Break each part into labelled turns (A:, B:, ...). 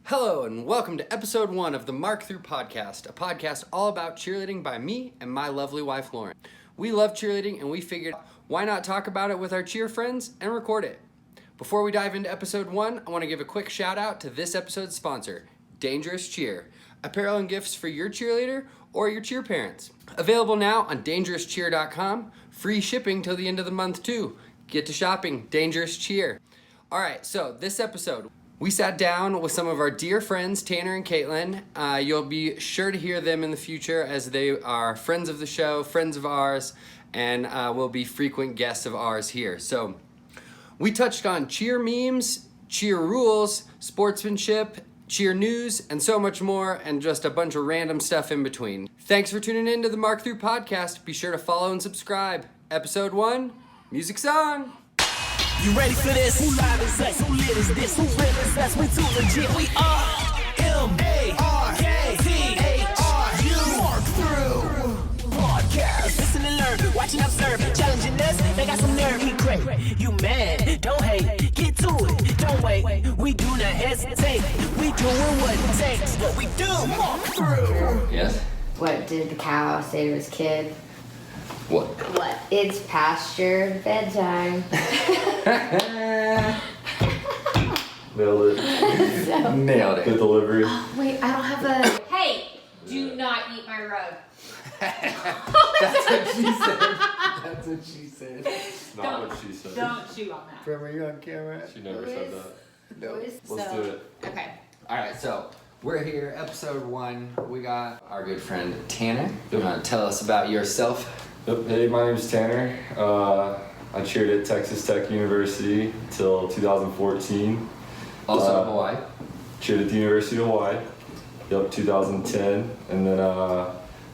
A: Hello and welcome to episode 1 of the Mark Thru Podcast, a podcast all about cheerleading by me and my lovely wife Lauren. We love cheerleading and we figured why not talk about it with our cheer friends and record it. Before we dive into episode 1, I want to give a quick shout out to this episode's sponsor, Dangerous Cheer, apparel and gifts for your cheerleader or your cheer parents. Available now on dangerouscheer.com, free shipping till the end of the month too. Get to shopping, Dangerous Cheer. Alright, so this episode, we sat down with some of our dear friends, Tanner and Kaitlyn. You'll be sure to hear them in the future as they are friends of the show, friends of ours, and will be frequent guests of ours here. So we touched on cheer memes, cheer rules, sportsmanship, cheer news, and so much more, and just a bunch of random stuff in between. Thanks for tuning in to the Mark Thru Podcast. Be sure to follow and subscribe. Episode 1, music's on!
B: You ready for this? Who live is us? Who lit is this? Who real is us? We too legit. We are M-A-R-K-T-A-R-U Mark Thru Podcast. Listen and learn, watch and observe. Challenging us, they got some nerve. We great. You mad? Don't hate. Get to it. Don't wait. We do not hesitate. We doing what it takes. What we do. Mark Thru.
A: Yes?
C: What did the cow say to his kid?
A: What?
C: It's past your bedtime.
D: Nailed it.
A: Nailed it.
D: Good delivery.
E: Wait, I don't have a... Hey, do not eat my rug.
A: That's what she said. That's what she said.
D: Not what she said.
E: Don't chew on that.
A: Remember, you on camera?
D: She never said that.
A: No.
D: Let's do it.
E: Okay.
A: Alright, so we're here, episode 1. We got our good friend Tanner. You want to tell us about yourself?
D: Yep. Hey, my name's Tanner. I cheered at Texas Tech University till 2014.
A: Also in Hawaii.
D: Cheered at the University of Hawaii. Yep, 2010. And then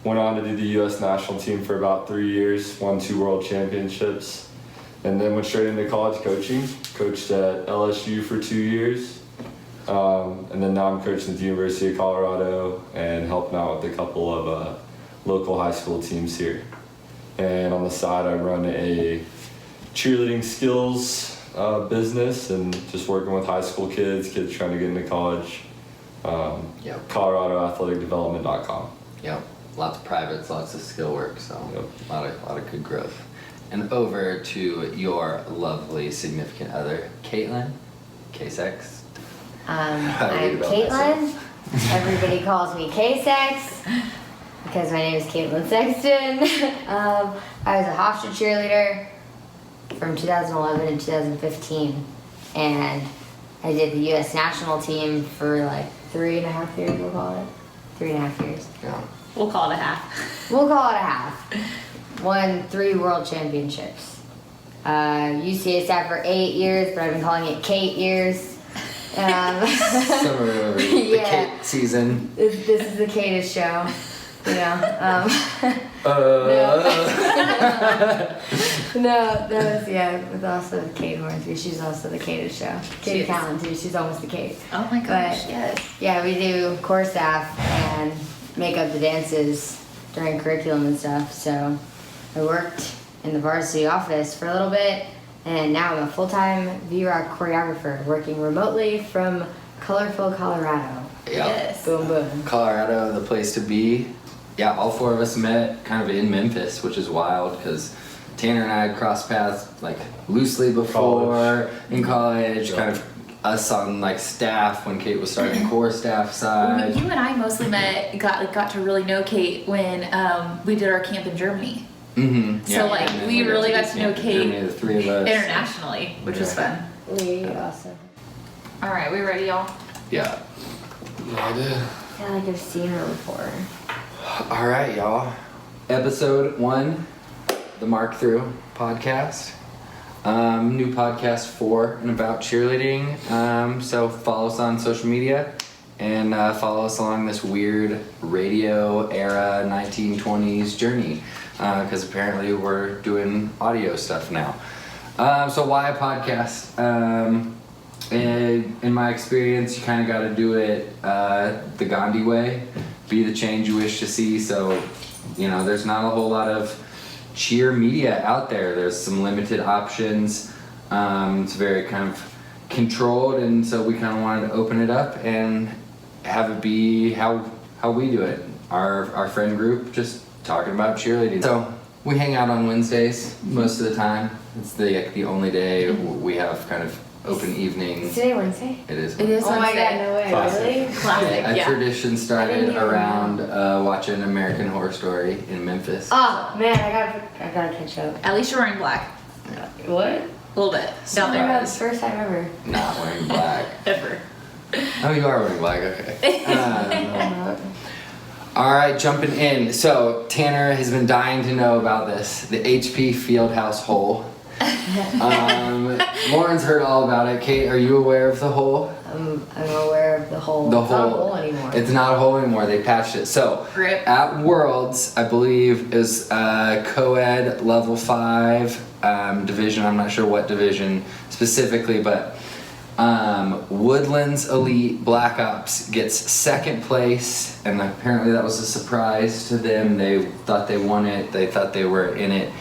D: went on to do the U.S. national team for about 3 years. Won 2 world championships. And then went straight into college coaching. Coached at LSU for 2 years. And then now I'm coaching at the University of Colorado and helping out with a couple of local high school teams here. And on the side, I run a cheerleading skills business and just working with high school kids trying to get into college.
A: Yep.
D: ColoradoAthletiCDevelopment.com.
A: Yep. Lots of privates, lots of skill work, so
D: Yep.
A: a lot of good growth. And over to your lovely significant other, Kaitlyn, K-Sex.
C: I'm Kaitlyn. Everybody calls me K-Sex because my name is Kaitlyn Sexton. I was a Hofstra cheerleader from 2011 to 2015, and I did the U.S. national team for like 3.5 years, we'll call it. 3.5 years.
A: Yeah.
E: We'll call it a half.
C: We'll call it a half. Won 3 world championships. UCSF for 8 years, but I've been calling it Kait years.
A: Summer the
C: Yeah.
A: Kait season.
C: This is the Kaitis show. You know, no, that was, with also Kate Hornsby. She's also the Kaitis show. Katie Callan too, she's almost the Kate.
E: Oh my gosh,
C: But,
E: yes.
C: Yeah, we do core staff and make up the dances during curriculum and stuff. So I worked in the varsity office for a little bit, and now I'm a full-time V-Rock choreographer working remotely from colorful Colorado.
A: Yeah.
E: Yes.
C: Boom, boom.
A: Colorado, the place to be. Yeah, all 4 of us met kind of in Memphis, which is wild because Tanner and I had crossed paths like loosely before in college,
D: Yeah.
A: kind of us on like staff when Kait was starting core staff side.
E: You and I mostly got to really know Kait when we did our camp in Germany.
A: Mm-hmm.
E: So, like,
A: and then
E: we really got to know
A: Kait
E: Kait
A: the 3 of us.
E: internationally, which was fun.
C: We also.
E: All right, we ready, y'all?
A: Yeah.
D: Yeah, I did.
C: I feel like I've seen her before.
A: All right, y'all. Episode 1, the Mark Thru Podcast. New podcast for and about cheerleading. So follow us on social media and follow us along this weird radio era 1920s journey. Because apparently we're doing audio stuff now. So why a podcast? In my experience, you kind of got to do it the Gandhi way. Be the change you wish to see. So, you know, there's not a whole lot of cheer media out there. There's some limited options. It's very kind of controlled, and so we kind of wanted to open it up and have it be how we do it. Our friend group just talking about cheerleading. So we hang out on Wednesdays most of the time. It's the only day we have kind of open evening.
C: Is today Wednesday?
A: It is.
E: It is
C: Oh my
E: Wednesday.
C: god, no way,
D: Classic.
C: really?
E: Classic,
A: A
E: yeah.
A: tradition
C: I
A: started
C: didn't even
A: around watching American Horror Story in Memphis.
C: Oh man, I gotta catch up.
E: At least you're wearing black.
C: What?
E: A little bit. Down
C: Oh my
E: there.
C: god, it's the first time ever.
A: Not wearing black.
E: Ever.
A: Oh, you are wearing black. Okay. All right, jumping in. So Tanner has been dying to know about this, the HP Fieldhouse hole. Lauren's heard all about it. Kate, are you aware of the hole?
C: I'm aware of the hole.
A: The
C: It's not a hole anymore.
A: It's not a hole anymore. They patched it. So
E: Rip.
A: at Worlds, I believe is co-ed level 5 division. I'm not sure what division specifically, but Woodlands Elite Black Ops gets second place, and apparently that was a surprise to them. They thought they won it. They thought they were in it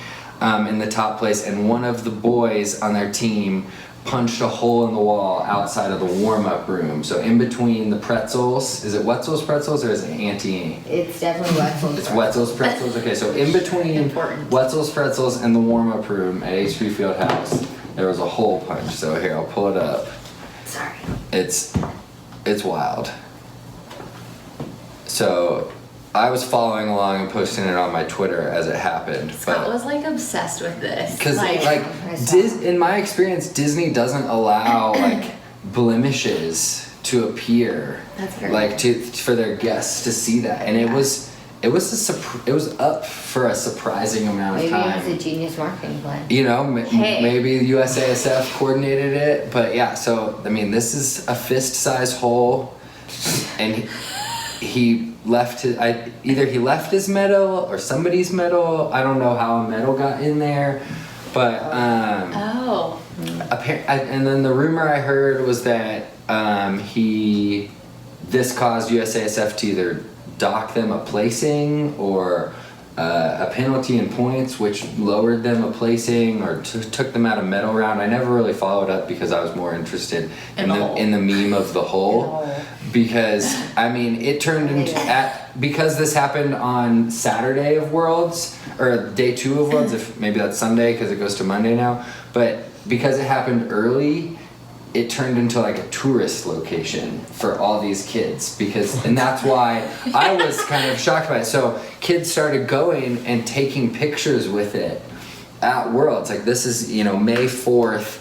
A: in the top place, and one of the boys on their team punched a hole in the wall outside of the warm-up room. So in between the pretzels, is it Wetzel's Pretzels or is it Auntie?
C: It's definitely Wetzel's.
A: It's Wetzel's Pretzels. Okay, so in between
E: Important.
A: Wetzel's Pretzels and the warm-up room at HP Fieldhouse, there was a hole punch. So here, I'll pull it up.
C: Sorry.
A: It's wild. So I was following along and posting it on my Twitter as it happened.
E: Scott was like obsessed with this.
A: Because
E: Like,
A: in my experience, Disney doesn't allow like blemishes to appear,
E: That's very
A: like for their guests to see that, and it was up for a surprising amount of
C: Maybe
A: time.
C: it was a genius marketing plan.
A: You know,
E: Hey.
A: maybe the USASF coordinated it, but yeah. So I mean, this is a fist-sized hole, and he left his, either he left his medal or somebody's medal. I don't know how a medal got in there, but
E: oh.
A: and then the rumor I heard was that this caused USASF to either dock them a placing or a penalty in points, which lowered them a placing or took them out of medal round. I never really followed up because I was more interested
E: In the hole.
A: in the meme of the hole. Because I mean, it turned into because this happened on Saturday of Worlds or day 2 of Worlds. If maybe that's Sunday because it goes to Monday now. But because it happened early, it turned into like a tourist location for all these kids and that's why I was kind of shocked by it. So kids started going and taking pictures with it at Worlds. Like this is, May 4th,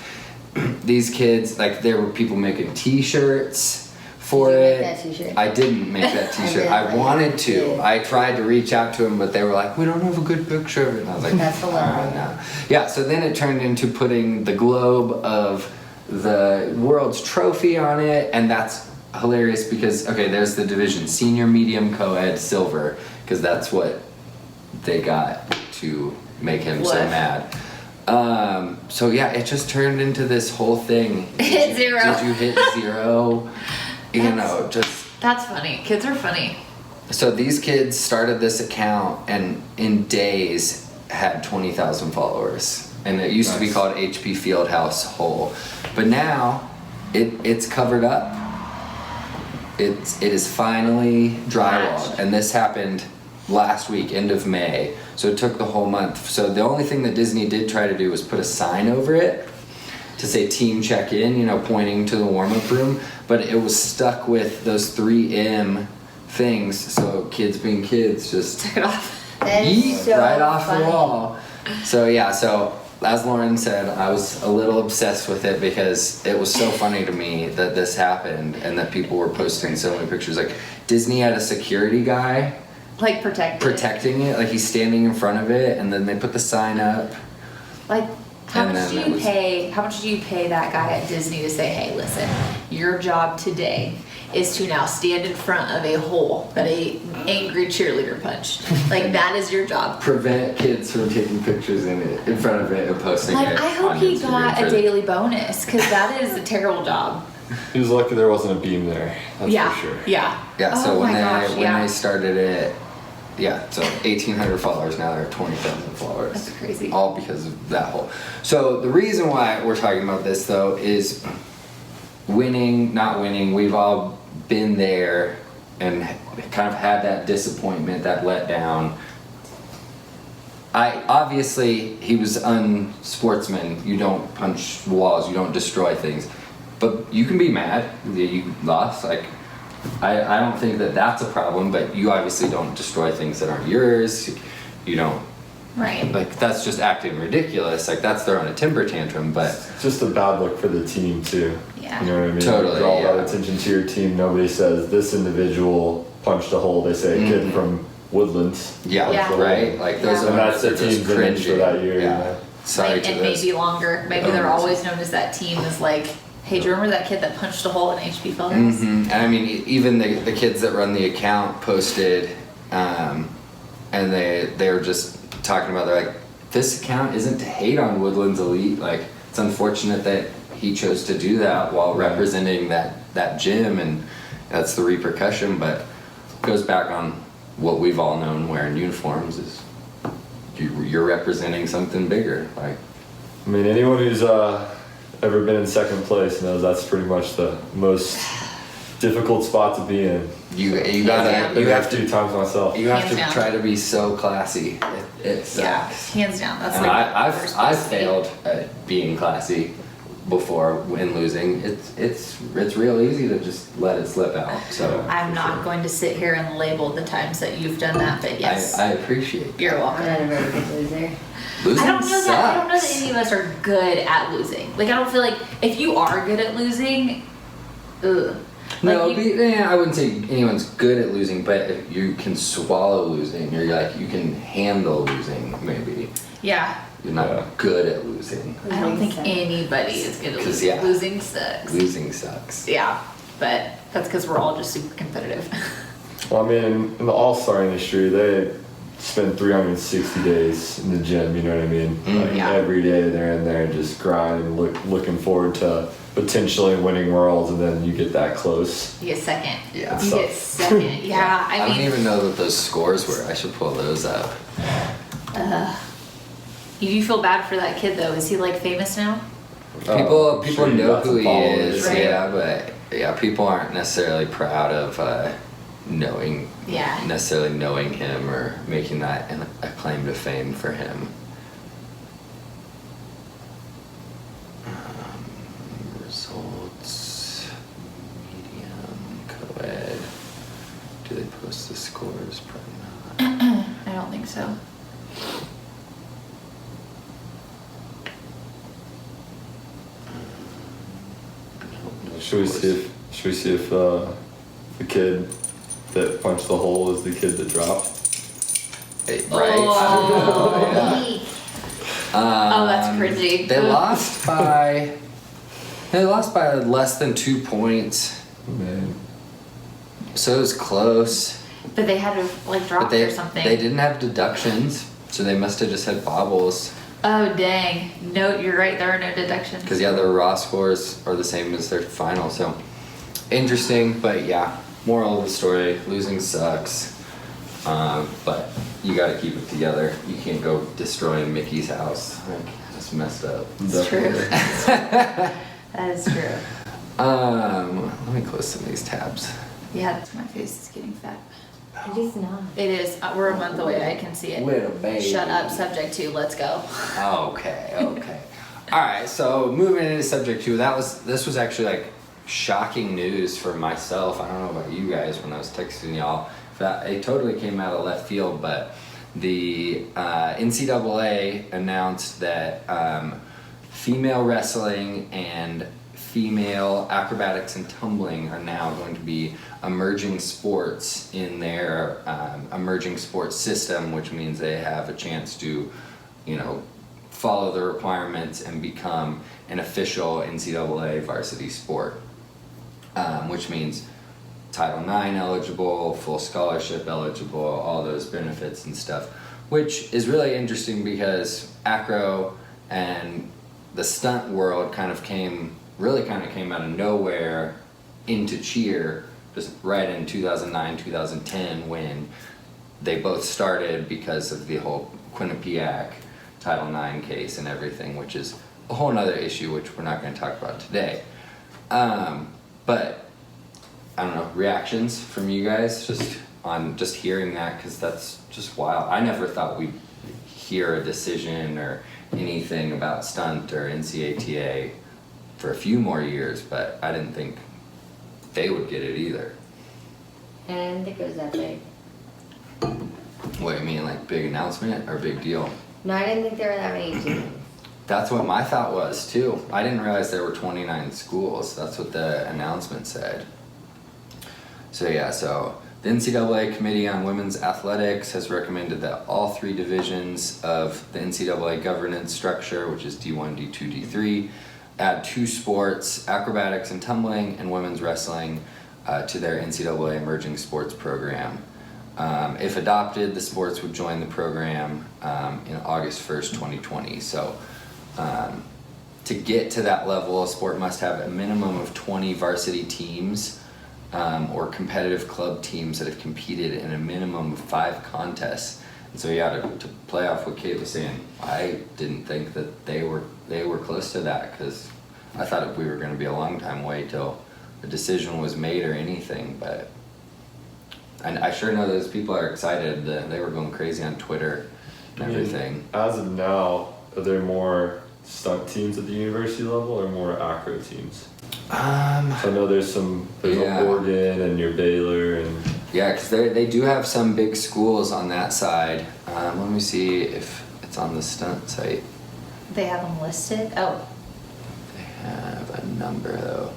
A: these kids, like there were people making t-shirts for
C: Did you
A: it.
C: make that t-shirt?
A: I didn't make that t-shirt.
C: did,
A: I
C: but
A: wanted
C: you
A: to.
C: did.
A: I tried to reach out to them, but they were like, we don't have a good picture of it. And I was like,
C: That's hilarious.
A: no. Yeah, so then it turned into putting the globe of the World's trophy on it, and that's hilarious because, okay, there's the division, senior, medium, co-ed, silver, because that's what they got to make him so
E: What?
A: mad. So yeah, it just turned into this whole thing.
E: Hit zero.
A: Did you hit 0?
E: That's funny. Kids are funny.
A: So these kids started this account and in days had 20,000 followers. And it used to be
D: Nice.
A: called HP Fieldhouse Hole. But now it's covered up. It is finally drywalled. And this happened last week, end of May. So it took the whole month. So the only thing that Disney did try to do was put a sign over it to say team check in, pointing to the warm-up room. But it was stuck with those 3M things. So kids being kids just
E: Took it off.
C: That is
A: yeet
C: so
A: right off
C: funny.
A: the wall. So yeah, so as Lauren said, I was a little obsessed with it because it was so funny to me that this happened and that people were posting so many pictures. Like Disney had a security guy
E: Like
A: protecting it, like he's standing in front of it, and then they put the sign up.
E: Like, how
A: And
E: much
A: then
E: do
A: it
E: you
A: was-
E: pay? How much do you pay that guy at Disney to say, "Hey, listen, your job today is to now stand in front of a hole that a angry cheerleader punched. Like that is your job."
A: Prevent kids from taking pictures in front of it and posting
E: Like
A: it.
E: I hope
A: on
E: he
A: Instagram
E: got
A: for
E: a
A: the-
E: daily bonus because that is a terrible job.
D: He was lucky there wasn't a beam there. That's
E: Yeah,
D: for sure.
E: yeah.
A: Yeah, so
E: Oh
A: when
E: my gosh,
A: when
E: yeah.
A: they started it, yeah, so 1,800 followers, now they're 20,000 followers.
E: That's crazy.
A: All because of that whole. So the reason why we're talking about this though is winning, not winning, we've all been there and kind of had that disappointment, that letdown. Obviously he was unsportsman. You don't punch walls, you don't destroy things, but you can be mad that you lost. Like, I don't think that that's a problem, but you obviously don't destroy things that aren't yours. You don't.
E: Right.
A: Like, that's just acting ridiculous. Like, that's throwing a temper tantrum, but
D: It's just a bad look for the team too.
E: Yeah.
D: You know what I mean?
A: Totally,
D: You draw all
A: yeah.
D: that attention to your team. Nobody says this individual punched a hole. They say a kid from Woodlands.
A: yeah,
E: Yeah.
A: right? Like, those
E: Yeah.
A: are
D: And that's the
A: they're just
D: team's image for
A: cringy.
D: that year.
A: Yeah. Sorry
E: Like,
A: to
E: and
A: this.
E: maybe longer. Maybe they're always known as that team as like, hey, do you remember that kid that punched a hole in HP Fieldhouse?
A: And I mean, even the kids that run the account posted, and they were just talking about, they're like, this account isn't to hate on Woodlands Elite. Like, it's unfortunate that he chose to do that while representing that gym, and that's the repercussion. But it goes back on what we've all known wearing uniforms is you're representing something bigger. Like,
D: I mean, anyone who's ever been in second place knows that's pretty much the most difficult spot to be in.
A: you
E: Yeah.
A: gotta
D: You have 2 times myself.
A: you have
E: Hands
A: to
E: down.
A: try to be so classy. It
E: Yeah,
A: sucks.
E: hands down. That's
A: And
E: like
A: I've failed at being classy before when losing. It's real easy to just let it slip out. So
E: I'm not going to sit here and label the times that you've done that, but yes,
A: I appreciate
E: you're
C: I'm
E: welcome.
C: not a very good loser.
A: losing.
E: I don't know that
A: sucks.
E: any of us are good at losing. Like, I don't feel like if you are good at losing, ugh.
A: No,
E: Like, you-
A: I wouldn't say anyone's good at losing, but if you can swallow losing, or you can handle losing. Maybe
E: yeah.
A: you're not
D: Yeah.
A: good at losing.
E: I don't think
C: Losing sucks.
E: anybody is good at
A: 'Cause,
E: losing.
A: yeah.
E: Losing sucks.
A: Losing sucks.
E: Yeah, but that's because we're all just super competitive.
D: Well, I mean, in the all-star industry, they spend 360 days in the gym. You know what I mean? Like
E: Yeah.
D: every day they're in there just grinding, looking forward to potentially winning worlds, and then you get that close.
E: You get second.
A: Yeah.
E: You get second. Yeah,
A: I
E: I
A: don't
E: mean,
A: even know what those scores were. I should pull those up.
E: you do feel bad for that kid though. Is he like famous now?
A: People
D: I'm sure you
A: know
D: got
A: who
D: some
A: he
D: followers.
A: is,
E: Right.
A: yeah, but yeah, people aren't necessarily proud of
E: Yeah.
A: necessarily knowing him or making that a claim to fame for him. Results, medium, co-ed. Do they post the scores? Probably not.
E: I don't think so.
A: No
D: Should we
A: scores.
D: see if the kid that punched the hole is the kid that dropped?
A: Hey, right?
E: Oh.
A: Yeah.
E: Oh, that's cringy.
A: They
E: Ugh.
A: lost by. They lost by less than 2 points,
D: Man.
A: so it was close.
E: But they had to like drop
A: But they
E: or something.
A: they didn't have deductions, so they must have just had bobbles.
E: Oh dang! No, you're right. There are no deductions.
A: Because yeah, their raw scores are the same as their final. So interesting, but yeah. Moral of the story: losing sucks. But you got to keep it together. You can't go destroying Mickey's house. Like, that's messed up.
E: It's true. That is true.
A: Let me close some of these tabs.
E: Yeah, my face is getting fat.
C: It is not.
E: It is. We're a month away. I can see it.
A: Little baby.
E: Shut up. Subject 2. Let's go.
A: Okay. All right. So moving into subject 2, this was actually like shocking news for myself. I don't know about you guys when I was texting y'all. It totally came out of left field, but the NCAA announced that female wrestling and female acrobatics and tumbling are now going to be emerging sports in their emerging sports system, which means they have a chance to, follow the requirements and become an official NCAA varsity sport, which means Title IX eligible, full scholarship eligible, all those benefits and stuff, which is really interesting because Acro and the stunt world kind of came out of nowhere into cheer just right in 2009, 2010 when they both started because of the whole Quinnipiac Title IX case and everything, which is a whole nother issue which we're not going to talk about today. But I don't know, reactions from you guys just hearing that, because that's just wild. I never thought we'd hear a decision or anything about stunt or NCATA for a few more years, but I didn't think they would get it either.
C: And I didn't think it was that big.
A: What, you mean like big announcement or big deal?
C: No, I didn't think there were that many teams.
A: That's what my thought was too. I didn't realize there were 29 schools. That's what the announcement said. So yeah, so the NCAA Committee on Women's Athletics has recommended that all 3 divisions of the NCAA governance structure, which is D1, D2, D3, add 2 sports, acrobatics and tumbling, and women's wrestling to their NCAA Emerging Sports Program. If adopted, the sports would join the program in August 1st, 2020. So to get to that level, a sport must have a minimum of 20 varsity teams or competitive club teams that have competed in a minimum of 5 contests. And so yeah, to play off what Kait was saying, I didn't think that they were close to that, because I thought we were going to be a long time away till the decision was made or anything. But and I sure know those people are excited. They were going crazy on Twitter and everything.
D: As of now, are there more stunt teams at the university level or more acro teams? So I know there's
A: Yeah.
D: Oregon and your Baylor and
A: Yeah, because they do have some big schools on that side. Let me see if it's on the stunt site.
E: They have them listed. Oh,
A: They have a number though.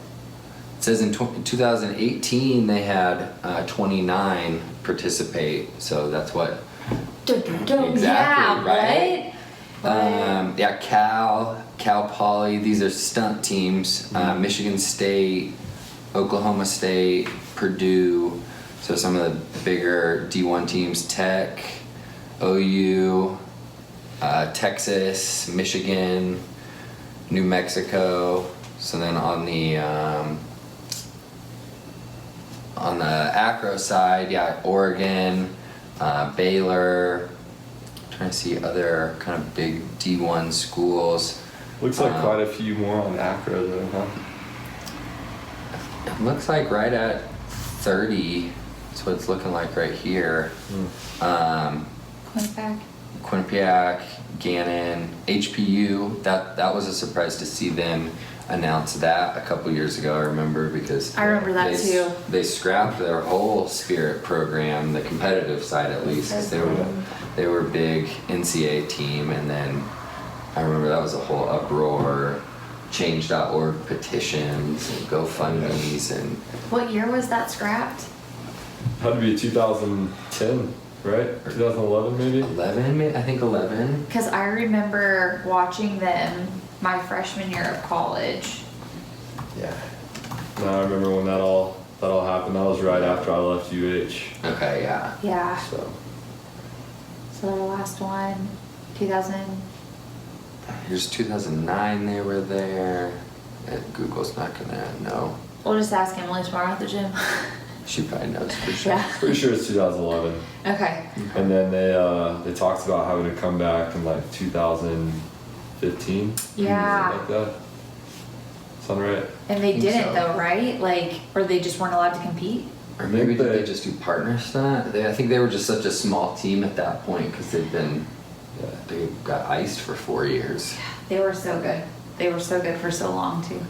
A: It says in 2018 they had 29 participate. So that's what. Exactly,
E: yeah,
A: right?
E: What?
A: Yeah, Cal Poly. These are stunt teams. Michigan State, Oklahoma State, Purdue. So some of the bigger D1 teams: Tech, OU, Texas, Michigan, New Mexico. So then on the Acro side, yeah, Oregon, Baylor. I'm trying to see other kind of big D1 schools.
D: looks like quite a few more on acro though, huh?
A: It looks like right at 30. That's what it's looking like right here. Quinnipiac, Gannon, HPU. That was a surprise to see them announce that a couple years ago. I remember, because
E: I remember that too.
A: They scrapped their whole Spirit program, the competitive side at least, because they were a big NCAA team, and then I remember that was a whole uproar. Change.org petitions and GoFundMes and.
E: What year was that scrapped?
D: Had to be 2010, right? 2011 maybe?
A: 11, I think 11.
E: Because I remember watching them my freshman year of college.
A: Yeah.
D: No, I remember when that all happened. That was right after I left UH.
A: Okay, yeah.
E: Yeah.
D: So
E: So the last one, 2000.
A: Here's 2009 they were there. Google's not gonna know.
E: We'll just ask Emily tomorrow at the gym.
A: She probably knows for sure.
E: Yeah.
D: pretty sure it's 2011.
E: Okay.
D: And then they talked about having to come back in like 2015.
E: Yeah.
D: Something like that. Sound right?
E: And they
A: think
E: didn't
A: so.
E: though, right? Like, or they just weren't allowed to compete?
A: Or maybe did
D: they-
A: they just do partner stunt? I think they were just such a small team at that point, because they got iced for 4 years.
E: They were so good. They were so good for so long too.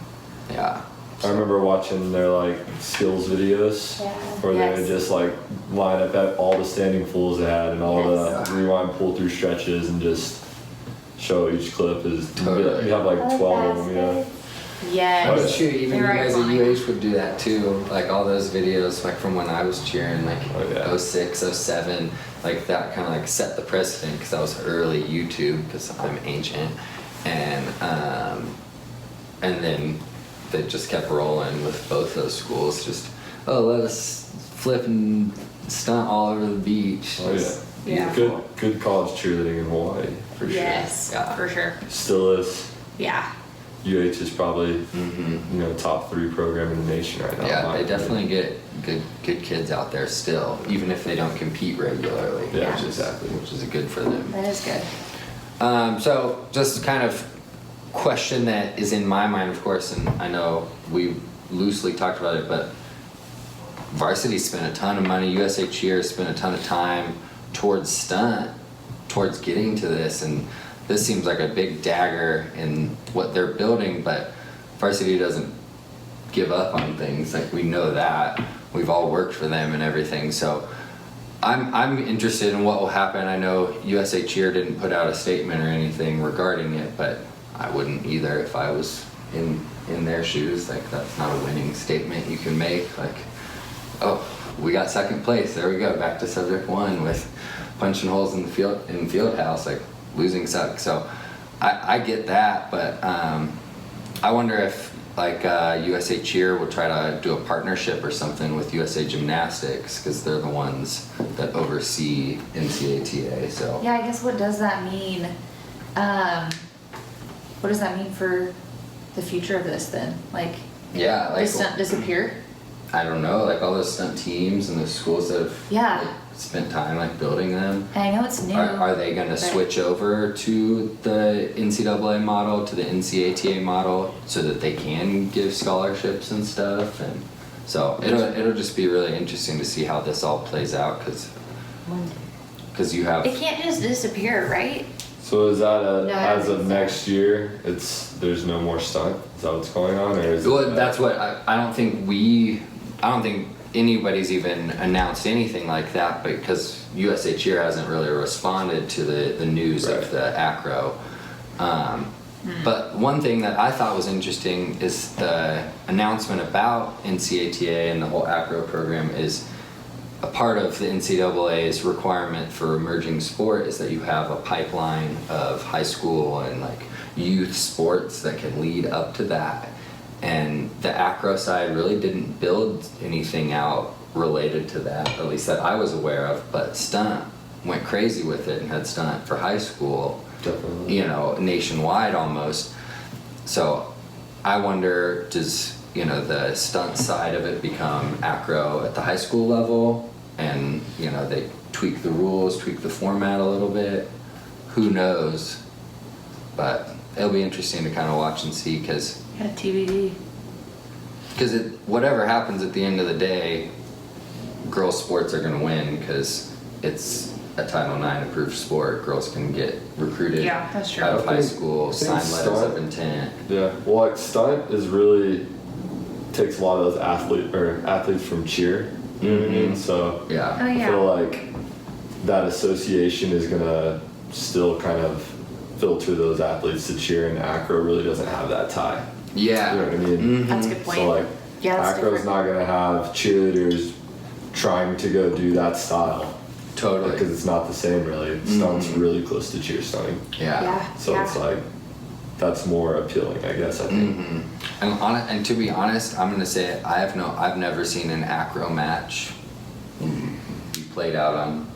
A: Yeah.
D: I remember watching their like skills videos
E: Yeah.
D: where they
E: Yes.
D: would just like line up at all the standing pulls they had and all
E: Yes.
D: the rewind pull through stretches and just show each clip is
A: Totally.
D: you have like 12 of them, yeah.
E: Yes.
A: Oh, shoot, even you
E: They're
A: guys
E: iconic.
A: at UH would do that too. Like all those videos, like from when I was cheering, like
D: Oh, yeah.
A: 06, 07, like that kind of like set the precedent, because that was early YouTube, because I'm ancient. And then they just kept rolling with both those schools. Just, let us flip and stunt all over the beach.
D: Oh
A: Just
E: Yeah.
D: Good college cheerleading in Hawaii.
A: for
E: Yes,
A: sure. Yeah.
E: for sure.
D: Still is.
E: Yeah.
D: UH is probably
A: Mm-hmm.
D: top 3 program in the nation right now. in
A: Yeah,
D: my
A: they
D: opinion.
A: definitely get good kids out there still, even if they don't compete regularly.
D: Yeah,
A: which is,
D: exactly.
A: Which is good for them.
E: That is good.
A: So just kind of question that is in my mind, of course, and I know we loosely talked about it, but varsity spent a ton of money. USA Cheer spent a ton of time towards stunt, towards getting to this, and this seems like a big dagger in what they're building, but varsity doesn't give up on things. Like, we know that. We've all worked for them and everything, so I'm interested in what will happen. I know USA Cheer didn't put out a statement or anything regarding it, but I wouldn't either if I was in their shoes. Like, that's not a winning statement you can make. Like, oh, we got second place. There we go. Back to subject one with punching holes in the Fieldhouse. Like, losing sucks. So I get that, but I wonder if USA Cheer will try to do a partnership or something with USA Gymnastics, because they're the ones that oversee NCATA. So
E: Yeah, I guess what does that mean? What does that mean for the future of this then? Like,
A: yeah, like,
E: does stunt disappear?
A: I don't know, like all those stunt teams and the schools that have like, spent time like building them.
E: And I know it's new.
A: Are they going to switch over to the NCAA model, to the NCATA model, so that they can give scholarships and stuff? And so it'll just be really interesting to see how this all plays out, because you have.
E: It can't just disappear, right?
D: So is that as of next year? There's no more stunt. Is that what's going on, or is
A: Well, that's what I don't think anybody's even announced anything like that, because USA Cheer hasn't really responded to the news of the Acro. But one thing that I thought was interesting is the announcement about NCATA and the whole Acro program is a part of the NCAA's requirement for emerging sport is that you have a pipeline of high school and like youth sports that can lead up to that. And the Acro side really didn't build anything out related to that, at least that I was aware of, but stunt went crazy with it and had stunt for high school,
D: Definitely.
A: Nationwide almost. So I wonder, does, the stunt side of it become Acro at the high school level, and, they tweak the rules, tweak the format a little bit? Who knows? But it'll be interesting to kind of watch and see, because
E: TBD.
A: Because whatever happens at the end of the day, girls' sports are going to win, because it's a Title IX approved sport. Girls can get recruited
E: that's true.
A: out of high school,
D: I think
A: sign letters of intent.
D: Yeah, well, like stunt is really takes a lot of those athletes from cheer. You know what I mean? So
A: Yeah.
E: Oh, yeah.
D: I feel like that association is gonna still kind of filter those athletes to cheer, and Acro really doesn't have that tie.
A: Yeah.
D: You know what I mean?
E: That's a good point.
D: So like,
E: Yeah, that's
D: Acro's
E: different.
D: not gonna have cheerleaders trying to go do that style.
A: Totally.
D: Because it's not the same really. Stunt's really close to cheer stunning.
A: Yeah.
D: So it's like, that's more appealing, I guess, I think.
A: And to be honest, I'm gonna say it, I've never seen an Acro match be played out on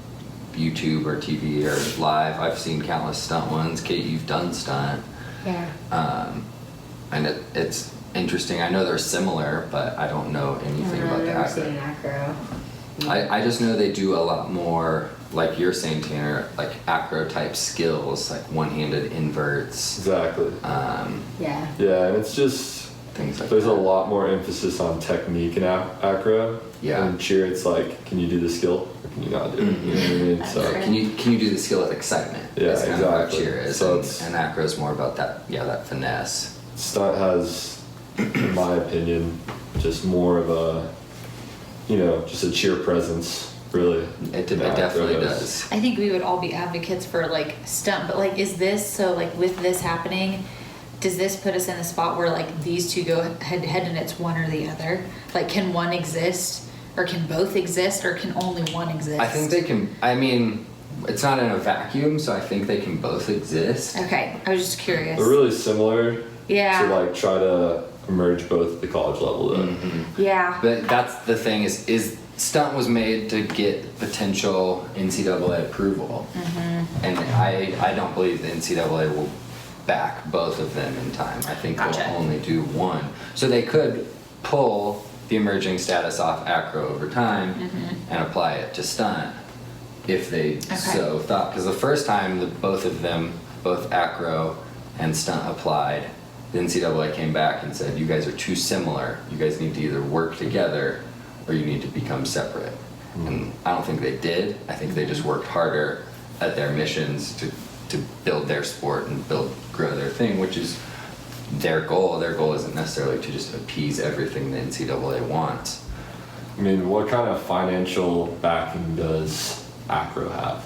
A: YouTube or TV or live. I've seen countless stunt ones. Kate, you've done stunt.
C: Yeah.
A: And it's interesting. I know they're similar, but I don't know anything about the
C: I've never seen
A: Acro.
C: an Acro.
A: I just know they do a lot more, like you're saying, Tanner, like Acro type skills, like one-handed inverts,
D: Exactly.
C: Yeah.
D: Yeah, and it's just,
A: things like
D: there's
A: that.
D: a lot more emphasis on technique in Acro.
A: Yeah.
D: And in cheer, it's like, can you do the skill or can you not do it? You know what I mean? So
A: Can you do the skill with excitement?
D: Yeah,
A: That's kind of how
D: exactly.
A: cheer is.
D: So
A: And Acro is more about that finesse.
D: stunt has, in my opinion, just more of a, just a cheer presence, really.
A: It
D: than
A: definitely
D: Acro
A: does.
E: I think we would all be advocates for like stunt, but like, is this so like with this happening, does this put us in a spot where like these two go head to head and it's one or the other? Like, can one exist, or can both exist, or can only one exist?
A: I think they can. I mean, it's not in a vacuum, so I think they can both exist.
E: Okay, I was just curious.
D: They're really similar
E: Yeah.
D: to like try to merge both at the college level though.
E: Yeah.
A: But that's the thing is stunt was made to get potential NCAA approval, and I don't believe the NCAA will back both of them in time. I think
E: Gotcha.
A: they'll only do one, so they could pull the emerging status off Acro over time and apply it to stunt if they so thought. Because the first time both of them, both Acro and stunt applied, the NCAA came back and said, you guys are too similar. You guys need to either work together or you need to become separate. And I don't think they did. I think they just worked harder at their missions to build their sport and grow their thing, which is their goal. Their goal isn't necessarily to just appease everything the NCAA wants.
D: I mean, what kind of financial backing does Acro have?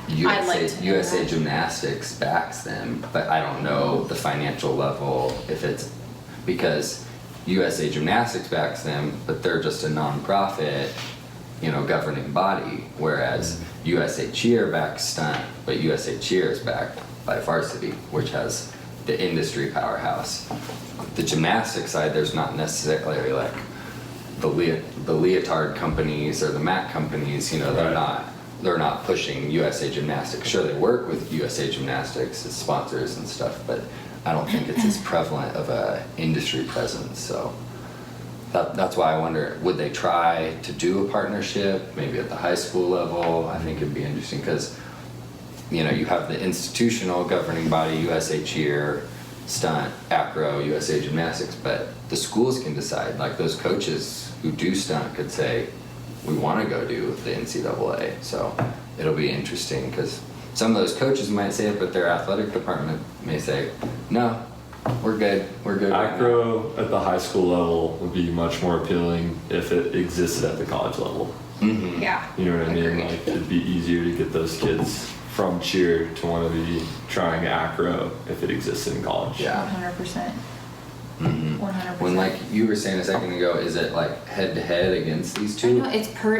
E: I'd like to know
A: USA
E: that.
A: Gymnastics backs them, but I don't know the financial level if it's because USA Gymnastics backs them, but they're just a non-profit, governing body, whereas USA Cheer backs stunt, but USA Cheer is backed by Varsity, which has the industry powerhouse. The gymnastics side, there's not necessarily like the leotard companies or the mat companies, they're not pushing USA Gymnastics. Sure, they work with USA Gymnastics as sponsors and stuff, but I don't think it's as prevalent of a industry presence. So that's why I wonder, would they try to do a partnership, maybe at the high school level? I think it'd be interesting because, you have the institutional governing body, USA Cheer, Stunt, Acro, USA Gymnastics, but the schools can decide. Like those coaches who do stunt could say, we want to go do the NCAA. So it'll be interesting because some of those coaches might say it, but their athletic department may say, no, we're good. We're good.
D: Acro at the high school level would be much more appealing if it existed at the college level.
A: Mm-hmm.
E: Yeah.
D: You know what I mean?
E: Agreed.
D: Like it'd be easier to get those kids from cheer to want to be trying Acro if it existed in college.
A: Yeah.
E: 100%.
A: Mm-hmm.
E: 100%.
A: When like you were saying a second ago, is it like head to head against these
E: I
A: two?
E: know, it's per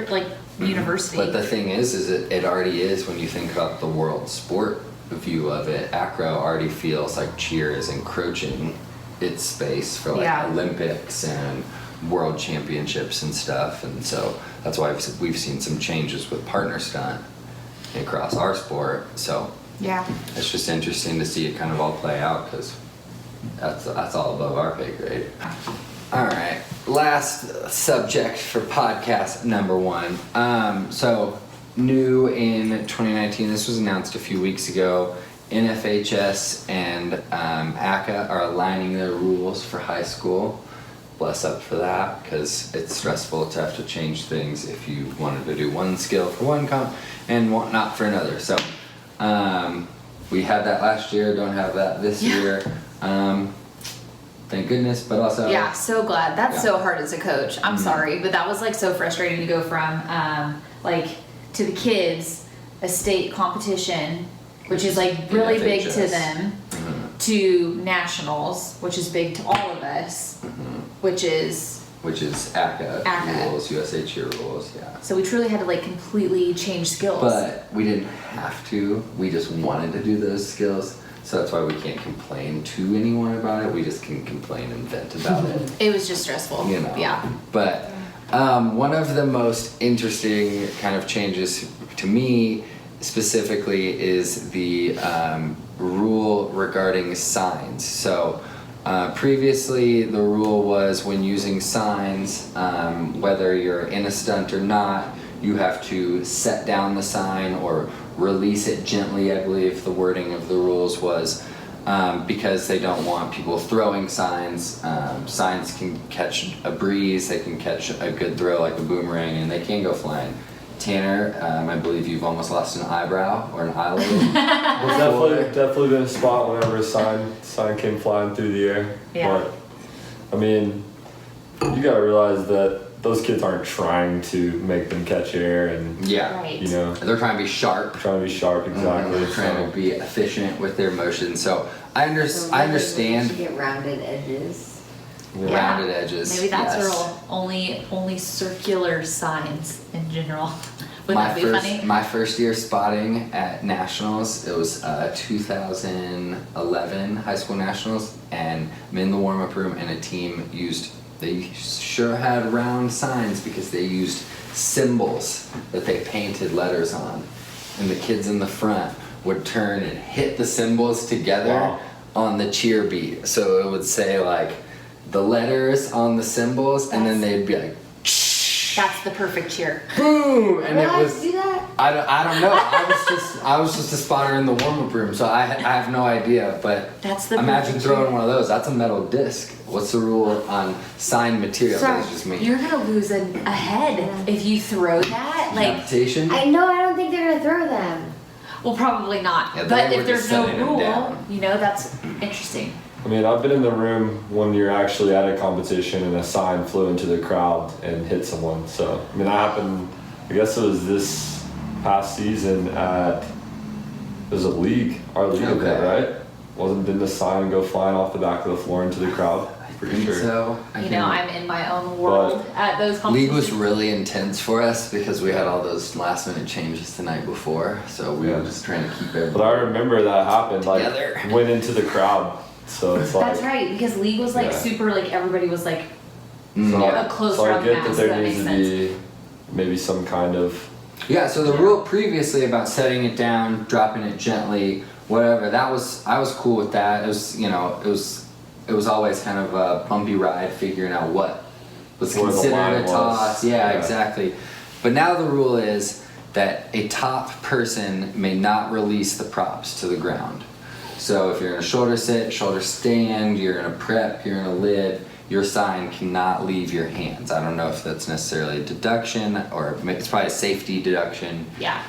E: university.
A: But the thing is it already is when you think about the world sport view of it. Acro already feels like cheer is encroaching its space for like
E: Yeah.
A: Olympics and world championships and stuff, and so that's why we've seen some changes with partner stunt across our sport. So
E: Yeah.
A: it's just interesting to see it kind of all play out because that's all above our pay grade. All right, last subject for podcast number 1. So new in 2019, this was announced a few weeks ago, NFHS and ACA are aligning their rules for high school. Bless up for that, because it's stressful to have to change things if you wanted to do one skill for one comp and not for another. So we had that last year, don't have that this year. Thank goodness, but also
E: Yeah, so glad. That's
A: Yeah.
E: so hard as a coach. I'm sorry, but that was like so frustrating to go from to the kids a state competition, which is like really big to
A: NFHS.
E: them, to nationals, which is big to all of us, which is
A: ACA
E: ACA.
A: rules, USA Cheer rules, yeah.
E: so we truly had to like completely change skills.
A: But we didn't have to. We just wanted to do those skills. So that's why we can't complain to anyone about it. We just can complain and vent about it.
E: It was just stressful. Yeah.
A: But one of the most interesting kind of changes to me specifically is the rule regarding signs. So previously the rule was when using signs, whether you're in a stunt or not, you have to set down the sign or release it gently, I believe the wording of the rules was, because they don't want people throwing signs. Signs can catch a breeze, they can catch a good throw like a boomerang, and they can go flying. Tanner, I believe you've almost lost an eyebrow or an eyelid.
D: Definitely been a spot whenever a sign came flying through the air.
E: Yeah.
D: But I mean, you gotta realize that those kids aren't trying to make them catch air and
A: Yeah.
E: Right.
A: They're trying to be sharp.
D: trying to be sharp, exactly.
A: They're trying to be efficient with their motion. So I
C: So maybe we
A: understand
C: should get rounded edges.
E: Yeah.
A: rounded edges.
E: Maybe that's
A: yes.
E: our only circular signs in general. Would
A: My
E: that be
A: first,
E: funny?
A: my first year spotting at nationals, it was 2011 high school nationals, and I'm in the warm-up room, and a team they sure had round signs because they used symbols that they painted letters on, and the kids in the front would turn and hit the symbols together
D: Wow.
A: on the cheer beat. So it would say like the letters on the symbols, and then they'd be like,
E: That's the perfect cheer.
A: boom, and
C: We're
A: it
C: allowed
A: was.
C: to do that?
A: I don't know. I was just a spotter in the warm-up room, so I have no idea. But
E: That's the
A: imagine
E: perfect
A: throwing
E: cheer.
A: one of those. That's a metal disc. What's the rule on signed material?
C: Sorry.
A: That's just me.
E: You're gonna lose a head if you throw that. Like,
A: Amputation?
C: I know. I don't think they're gonna throw them.
E: well, probably not.
A: Yeah,
E: but
A: they were
E: if there's
A: just
E: no
A: setting them
E: rule,
A: down.
E: you know, that's interesting.
D: I mean, I've been in the room when you're actually at a competition and a sign flew into the crowd and hit someone. So, I mean, that happened, I guess it was this past season at, it was a league, our league
A: Okay.
D: event, right? Didn't the sign go flying off the back of the floor into the crowd? Pretty sure.
A: So, I
E: You
A: think
E: know, I'm in my own world at those
A: League
E: competitions.
A: was really intense for us because we had all those last minute changes the night before. So we were just trying to keep everything.
D: But I remember that happened, like,
A: Together.
D: went into the crowd. So it's like,
E: That's right, because league was like
D: Yeah.
E: super, like everybody was like,
D: so,
E: a close
D: so I
E: round
D: get
E: mass,
D: that there
E: that
D: needs to
E: makes
D: be maybe some kind of,
A: Yeah, so the rule previously about setting it down, dropping it gently, whatever, I was cool with that. It was, you know, it was always kind of a bumpy ride figuring out what was
D: Where the
A: considered
D: line
A: a
D: was.
A: toss. Yeah,
D: Yeah.
A: exactly. But now the rule is that a top person may not release the props to the ground. So if you're in a shoulder sit, shoulder stand, you're in a prep, you're in a lid, your sign cannot leave your hands. I don't know if that's necessarily a deduction or it's probably a safety deduction.
E: yeah.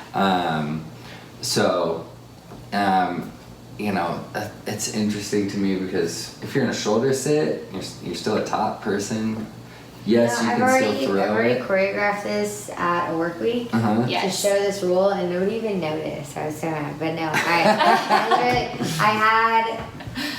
A: You know, it's interesting to me because if you're in a shoulder sit, you're still a top person. Yes, you
C: I've
A: can
C: already
A: still throw it.
C: choreographed this at a work week
A: Uh-huh.
E: Yes.
C: to show this rule, and nobody even noticed. I was so mad, but no, I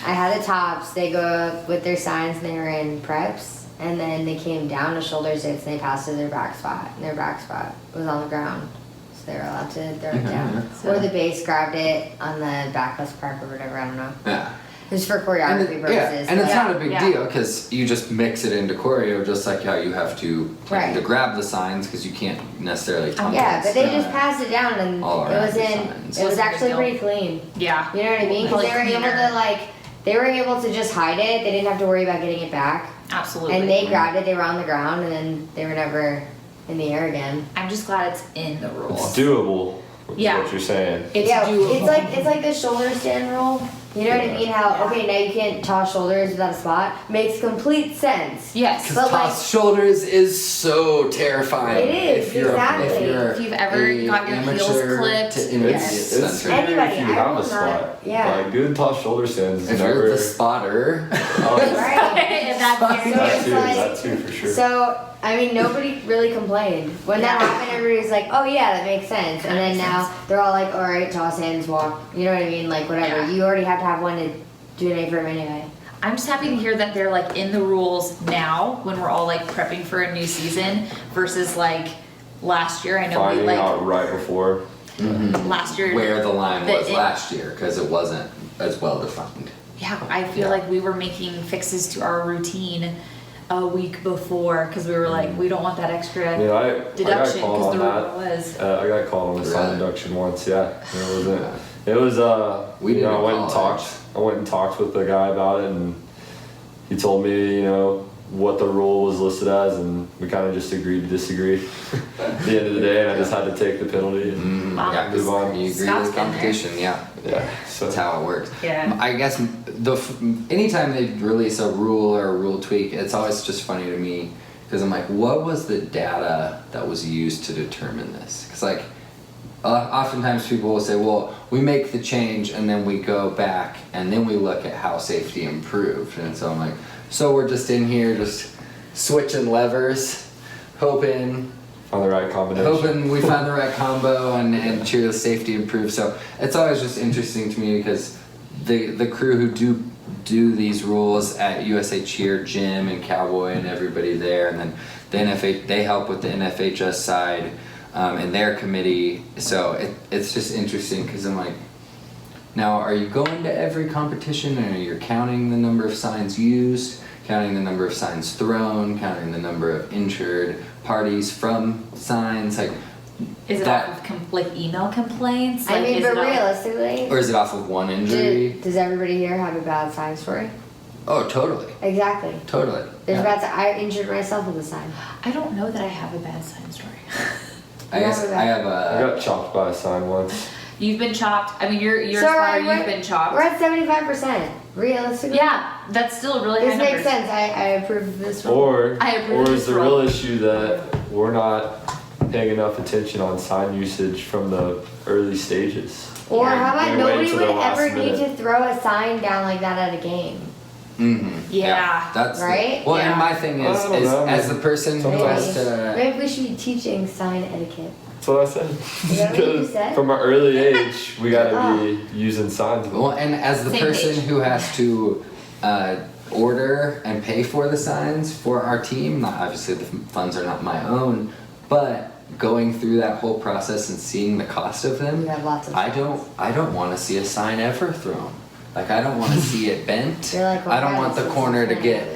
C: had the tops. They go up with their signs, and they were in preps, and then they came down to shoulder sits, and they passed to their back spot. And their back spot was on the ground, so they were allowed to throw it down. Or the base grabbed it on the backless prep or whatever. I don't know.
A: Yeah.
C: It was for
A: And
C: choreography purposes.
A: and it's
E: Yeah,
A: not a big
E: yeah.
A: deal because you just mix it into choreo just like how you have to
C: Right.
A: to grab the signs because you can't necessarily tumble
C: Yeah, but they
A: and
C: just
A: stuff.
C: passed it down, and
A: all
C: it
A: around
C: was
A: the
C: in.
A: signs.
C: It was
E: Wasn't a big
C: actually
E: deal.
C: pretty clean.
E: Yeah.
C: You know what I mean? Because
E: Probably
C: they were able
E: cleaner.
C: to they were able to just hide it. They didn't have to worry about getting it back.
E: Absolutely.
C: And they grabbed it. They were on the ground, and then they were never in the air again.
E: I'm just glad it's in the
D: it's
E: rules.
D: doable, is
E: Yeah.
D: what you're saying.
E: It's
C: yeah,
E: doable.
C: it's like the shoulder stand rule. You know what I mean? How okay now you can't toss shoulders without a spot makes complete sense.
E: Yes.
C: But
A: Toss shoulders is so terrifying.
C: It is,
A: if you're,
C: exactly.
E: If you've ever got your heels
A: amateur
E: clipped,
A: to
D: It's,
A: intermediate
D: it's
A: center.
D: scary
C: Anybody,
D: if you
C: I
D: have
C: will
D: a
C: not-
D: spot.
C: yeah.
D: Like, good toss shoulder stands is
A: If
D: never.
A: you're the spotter,
D: Oh,
C: Right.
E: and that's very
C: So
D: that
C: it's
D: too,
C: like-
D: that too for sure.
C: So, I mean, nobody really complained. When that happened, everybody was like, oh yeah, that makes sense. And then now they're all like, all right, toss hands, walk. You know what I mean? Like, whatever.
E: Yeah.
C: You already have to have one to do an A-firm anyway.
E: I'm just happy to hear that they're like in the rules now when we're all like prepping for a new season versus like last year. I know
D: Finding
E: we like
D: out right before.
E: last year
A: where the line was
E: it-
A: last year because it wasn't as well defined.
E: Yeah, I feel like we were making fixes to our routine a week before because we were like, we don't want that extra
D: I mean, I
E: deduction
D: got
E: because
D: called
E: the
D: on
E: rule
D: that.
E: was.
D: I got called on the sign
A: Really?
D: deduction once. Yeah, it wasn't. It was.
A: We
D: You know,
A: didn't
D: I went and
A: college.
D: talked. I went and talked with the guy about it, and he told me, you know, what the rule was listed as, and we kind of just agreed to disagree. At the end of the day, and I just had to take the penalty. And,
E: Wow.
A: Yeah, 'cause
D: Move on.
A: you agree
E: Scott's
A: with the
E: been there.
A: competition, yeah.
D: yeah. So
A: That's how it works.
E: Yeah.
A: I guess anytime they release a rule or a rule tweak, it's always just funny to me because I'm like, what was the data that was used to determine this? Because like, oftentimes people will say, well, we make the change and then we go back and then we look at how safety improved. And so I'm like, so we're just in here just switching levers, hoping
D: find the right combination.
A: we find the right combo and cheer the safety improve. So it's always just interesting to me because the crew who do these rules at USA Cheer Gym and Cowboy and everybody there, and then the NFH, they help with the NFHS side and their committee. So it's just interesting because I'm like, now are you going to every competition and you're counting the number of signs used, counting the number of signs thrown, counting the number of injured parties from signs, like
E: Is it
A: that,
E: off of like email complaints?
C: I
E: Like,
C: mean,
E: is
C: but
E: it off-
C: realistically,
A: or is it off of one injury?
C: does everybody here have a bad sign story?
A: Oh, totally,
C: Exactly.
A: totally.
C: I injured myself with a sign.
E: I don't know that I have a bad sign story.
A: I have
D: I got chopped by a sign once.
E: You've been chopped. I mean, you're a spotter. You've been chopped.
C: We're at 75%. Realistically.
E: Yeah, that's still really high
C: This makes
E: numbers.
C: sense. I approve this one.
D: Or
E: I approve
D: is
E: this
D: the
E: role.
D: real issue that we're not paying enough attention on sign usage from the early stages?
C: Or how about
D: We're
C: nobody
D: waiting till
C: would
D: the last
C: ever need
D: minute.
C: to throw a sign down like that at a game?
E: Yeah.
A: That's
C: Right?
A: well,
E: Yeah.
A: and my thing is,
D: I don't know,
A: as
D: man.
A: the person who has to.
C: Maybe we should be teaching sign etiquette.
D: That's what I said.
C: that what you
D: Because
C: said?
D: from an early age, we gotta be using signs.
A: Well, and as the
E: Same
A: person
E: page.
A: who has to order and pay for the signs for our team, not obviously the funds are not my own, but going through that whole process and seeing the cost of them,
C: You have lots of
A: I don't want to see a sign ever thrown. Like I don't want to see it bent.
C: You're like,
A: I don't want the corner to get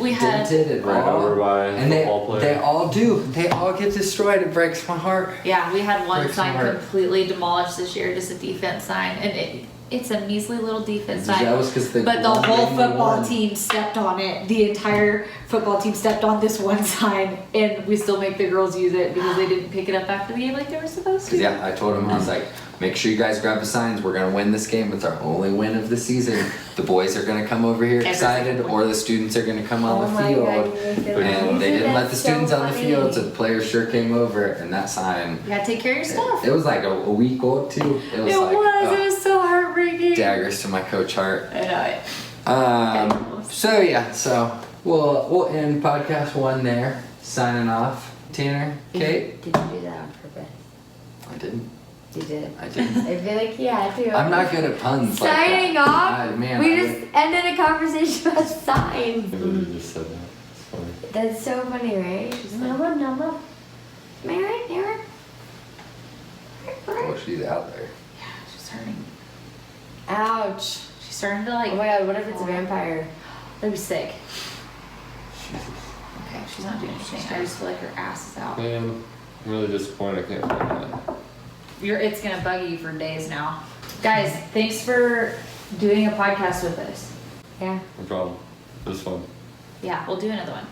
E: We had-
A: dented and
D: Run
A: raw.
D: over by a
A: And they
D: football player.
A: all do. They all get destroyed. It breaks my heart.
E: Yeah, we had one
A: Breaks my
E: sign
A: heart.
E: completely demolished this year, just a defense sign, and it's a measly little defense sign.
A: That was 'cause the
E: but the
A: one
E: whole
A: game they
E: football
A: won.
E: team stepped on it. The entire football team stepped on this one sign, and we still make the girls use it because they didn't pick it up after the game like they were supposed to.
A: 'Cause, yeah, I told him, I was like, make sure you guys grab the signs. We're gonna win this game. It's our only win of the season. The boys are gonna come over here
E: Every
A: excited,
E: single
A: or the students are gonna come on
C: Oh
A: the
C: my
A: field.
C: God, you make it
A: And they didn't let the
C: That's
A: students
C: so
A: on the
C: funny.
A: field, so the players sure came over. And that sign,
E: You gotta take care of your stuff.
A: it was like a week old too. It was like
E: It was so heartbreaking.
A: daggers to my coach heart.
E: I know it.
A: So yeah, so we'll end podcast 1 there. Signing off. Tanner, Kate.
C: Did you do that on purpose?
A: I didn't.
C: You did.
A: I didn't.
C: I feel like you had to.
A: I'm not good at puns. like that.
C: Signing off.
A: Man,
C: we
A: I
C: just ended a conversation about signs.
D: I literally just said that. It's funny.
C: That's so funny, right? Number. Mary.
A: Oh, she's out there.
E: Yeah, she's hurting.
C: Ouch.
E: She's starting to like.
C: Oh my god, what if it's a vampire?
E: That'd be sick.
D: Jesus.
E: Okay, she's not doing anything. I just feel like her ass is out.
D: Man, I'm really disappointed I can't find that.
E: It's gonna bug you for days now. Guys, thanks for doing a podcast with us.
C: Yeah.
D: No problem. It was fun.
E: Yeah, we'll do another one.